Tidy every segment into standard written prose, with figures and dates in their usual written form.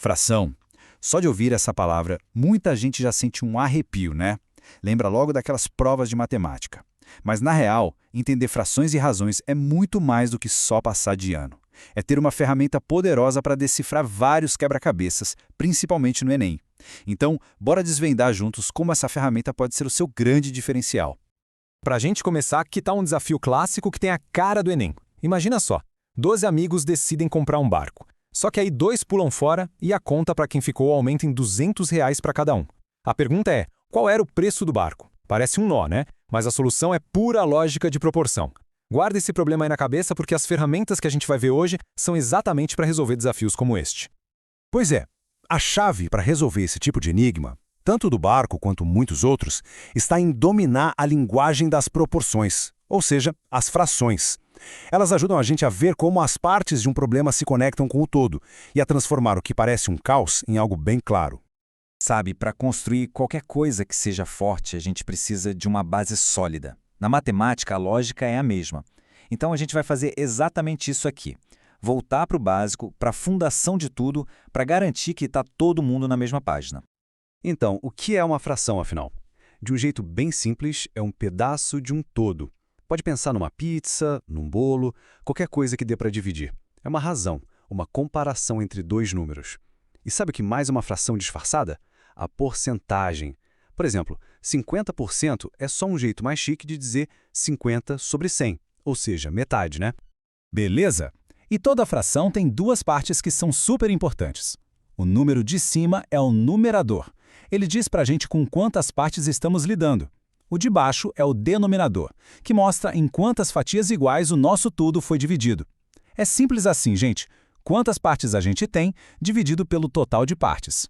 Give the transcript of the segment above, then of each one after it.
Fração. Só de ouvir essa palavra, muita gente já sente um arrepio, né? Lembra logo daquelas provas de matemática. Mas, na real, entender frações e razões é muito mais do que só passar de ano. É ter uma ferramenta poderosa para decifrar vários quebra-cabeças, principalmente no Enem. Então, bora desvendar juntos como essa ferramenta pode ser o seu grande diferencial. Para a gente começar, que tal um desafio clássico que tem a cara do Enem? Imagina só, 12 amigos decidem comprar um barco. Só que aí 2 pulam fora e a conta para quem ficou aumenta em R$ 200 para cada um. A pergunta é, qual era o preço do barco? Parece um nó, né? Mas a solução é pura lógica de proporção. Guarda esse problema aí na cabeça porque as ferramentas que a gente vai ver hoje são exatamente para resolver desafios como este. Pois é, a chave para resolver esse tipo de enigma, tanto do barco quanto muitos outros, está em dominar a linguagem das proporções, ou seja, as frações. Elas ajudam a gente a ver como as partes de um problema se conectam com o todo e a transformar o que parece um caos em algo bem claro. Sabe, para construir qualquer coisa que seja forte, a gente precisa de uma base sólida. Na matemática, a lógica é a mesma. Então a gente vai fazer exatamente isso aqui. Voltar para o básico, para a fundação de tudo, para garantir que está todo mundo na mesma página. Então, o que é uma fração, afinal? De um jeito bem simples, é um pedaço de um todo. Pode pensar numa pizza, num bolo, qualquer coisa que dê para dividir. É uma razão, uma comparação entre 2 números. E sabe o que mais é uma fração disfarçada? A porcentagem. Por exemplo, 50% é só um jeito mais chique de dizer 50 sobre 100, ou seja, metade, né? Beleza? E toda fração tem 2 partes que são super importantes. O número de cima é o numerador. Ele diz para a gente com quantas partes estamos lidando. O de baixo é o denominador, que mostra em quantas fatias iguais o nosso tudo foi dividido. É simples assim, gente. Quantas partes a gente tem, dividido pelo total de partes.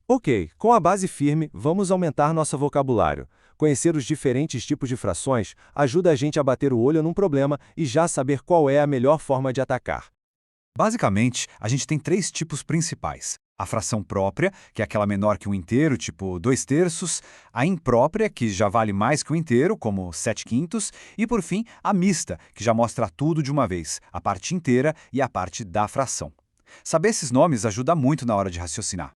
Ok, com a base firme, vamos aumentar nosso vocabulário. Conhecer os diferentes tipos de frações ajuda a gente a bater o olho num problema e já saber qual é a melhor forma de atacar. Basicamente, a gente tem 3 tipos principais. A fração própria, que é aquela menor que um inteiro, tipo 2/3, a imprópria, que já vale mais que o inteiro, como 7/5, e, por fim, a mista, que já mostra tudo de uma vez, a parte inteira e a parte da fração. Saber esses nomes ajuda muito na hora de raciocinar.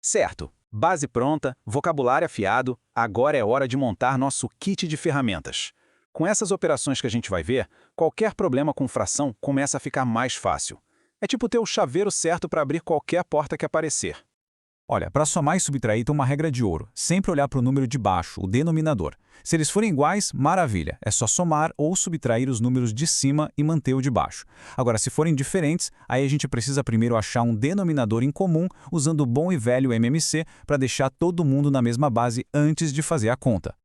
Certo. Base pronta, vocabulário afiado, agora é hora de montar nosso kit de ferramentas. Com essas operações que a gente vai ver, qualquer problema com fração começa a ficar mais fácil. É tipo ter o chaveiro certo para abrir qualquer porta que aparecer. Olha, para somar e subtrair tem uma regra de ouro. Sempre olhar para o número de baixo, o denominador. Se eles forem iguais, maravilha. É só somar ou subtrair os números de cima e manter o de baixo. Agora, se forem diferentes, aí a gente precisa primeiro achar um denominador em comum usando o bom e velho MMC para deixar todo mundo na mesma base antes de fazer a conta.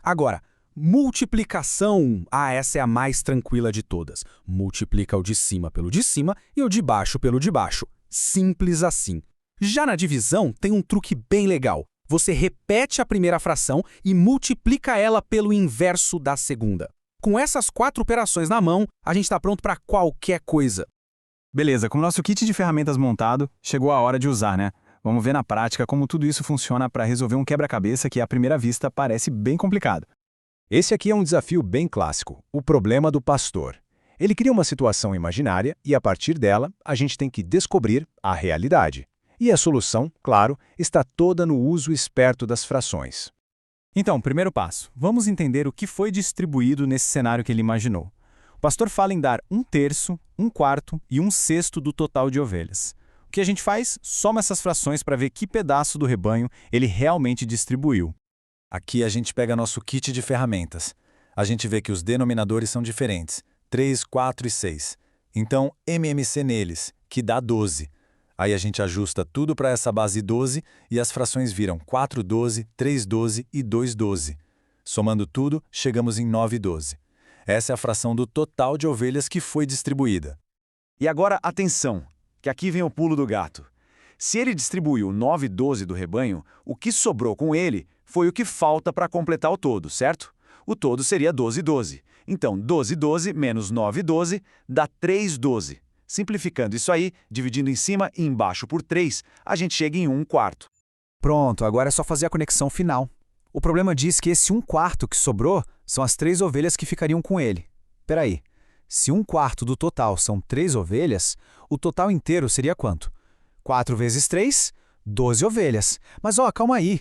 Agora, multiplicação. Essa é a mais tranquila de todas. Multiplica o de cima pelo de cima e o de baixo pelo de baixo. Simples assim. Já na divisão, tem um truque bem legal. Você repete a primeira fração e multiplica ela pelo inverso da segunda. Com essas 4 operações na mão, a gente está pronto para qualquer coisa. Beleza, com o nosso kit de ferramentas montado, chegou a hora de usar, né? Vamos ver na prática como tudo isso funciona para resolver um quebra-cabeça que, à primeira vista, parece bem complicado. Esse aqui é um desafio bem clássico, o problema do pastor. Ele cria uma situação imaginária e, a partir dela, a gente tem que descobrir a realidade. E a solução, claro, está toda no uso esperto das frações. Então, primeiro passo. Vamos entender o que foi distribuído nesse cenário que ele imaginou. O pastor fala em dar 1/3, 1/4 e 1/6 do total de ovelhas. O que a gente faz? Soma essas frações para ver que pedaço do rebanho ele realmente distribuiu. Aqui a gente pega nosso kit de ferramentas. A gente vê que os denominadores são diferentes, 3, 4 e 6. Então, MMC neles, que dá 12. Aí a gente ajusta tudo para essa base 12 e as frações viram 4/12, 3/12 e 2/12. Somando tudo, chegamos em 9/12. Essa é a fração do total de ovelhas que foi distribuída. E agora, atenção, que aqui vem o pulo do gato. Se ele distribuiu 9/12 do rebanho, o que sobrou com ele foi o que falta para completar o todo, certo? O todo seria 12/12. Então, 12/12 menos 9/12 dá 3/12. Simplificando isso aí, dividindo em cima e embaixo por 3, a gente chega em 1/4. Pronto, agora é só fazer a conexão final. O problema diz que esse 1/4 que sobrou são as 3 ovelhas que ficariam com ele. Peraí, se 1/4 do total são 3 ovelhas, o total inteiro seria quanto? 4 vezes 3, 12 ovelhas. Mas calma aí.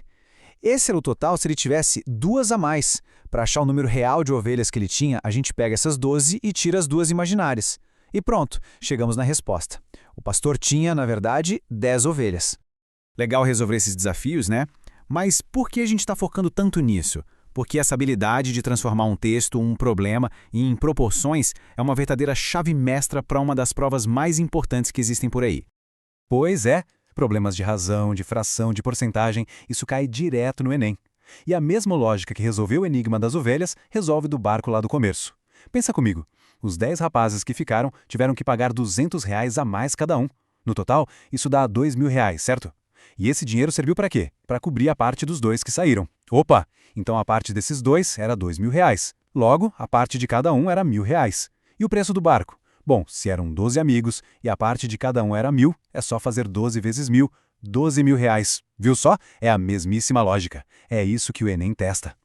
Esse era o total se ele tivesse 2 a mais. Para achar o número real de ovelhas que ele tinha, a gente pega essas 12 e tira as 2 imaginárias. E pronto, chegamos na resposta. O pastor tinha, na verdade, 10 ovelhas. Legal resolver esses desafios, né? Mas por que a gente está focando tanto nisso? Porque essa habilidade de transformar um texto, um problema, em proporções é uma verdadeira chave mestra para uma das provas mais importantes que existem por aí. Pois é, problemas de razão, de fração, de porcentagem, isso cai direto no Enem. E a mesma lógica que resolveu o enigma das ovelhas, resolve do barco lá do começo. Pensa comigo, os 10 rapazes que ficaram tiveram que pagar R$ 200 a mais cada um. No total, isso dá R$ 2.000, certo? E esse dinheiro serviu para quê? Para cobrir a parte dos 2 que saíram. Opa! Então a parte desses 2 era R$ 2.000. Logo, a parte de cada um era R$ 1.000. E o preço do barco? Bom, se eram 12 amigos e a parte de cada um era 1.000, é só fazer 12 vezes 1.000, R$ 12.000. Viu só? É a mesmíssima lógica. É isso que o Enem testa.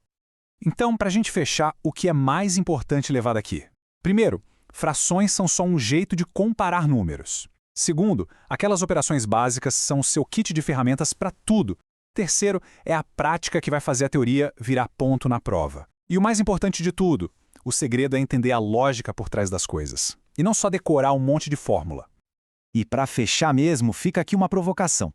Então, para a gente fechar, o que é mais importante levar daqui? Primeiro, frações são só um jeito de comparar números. Segundo, aquelas operações básicas são o seu kit de ferramentas para tudo. Terceiro, é a prática que vai fazer a teoria virar ponto na prova. E o mais importante de tudo, o segredo é entender a lógica por trás das coisas. E não só decorar um monte de fórmula. E para fechar mesmo, fica aqui uma provocação.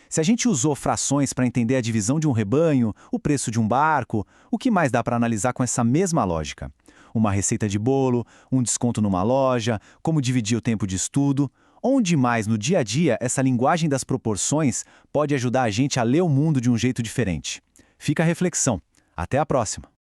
Se a gente usou frações para entender a divisão de um rebanho, o preço de um barco, o que mais dá para analisar com essa mesma lógica? Uma receita de bolo, um desconto numa loja, como dividir o tempo de estudo. Onde mais no dia a dia essa linguagem das proporções pode ajudar a gente a ler o mundo de um jeito diferente? Fica a reflexão. Até a próxima!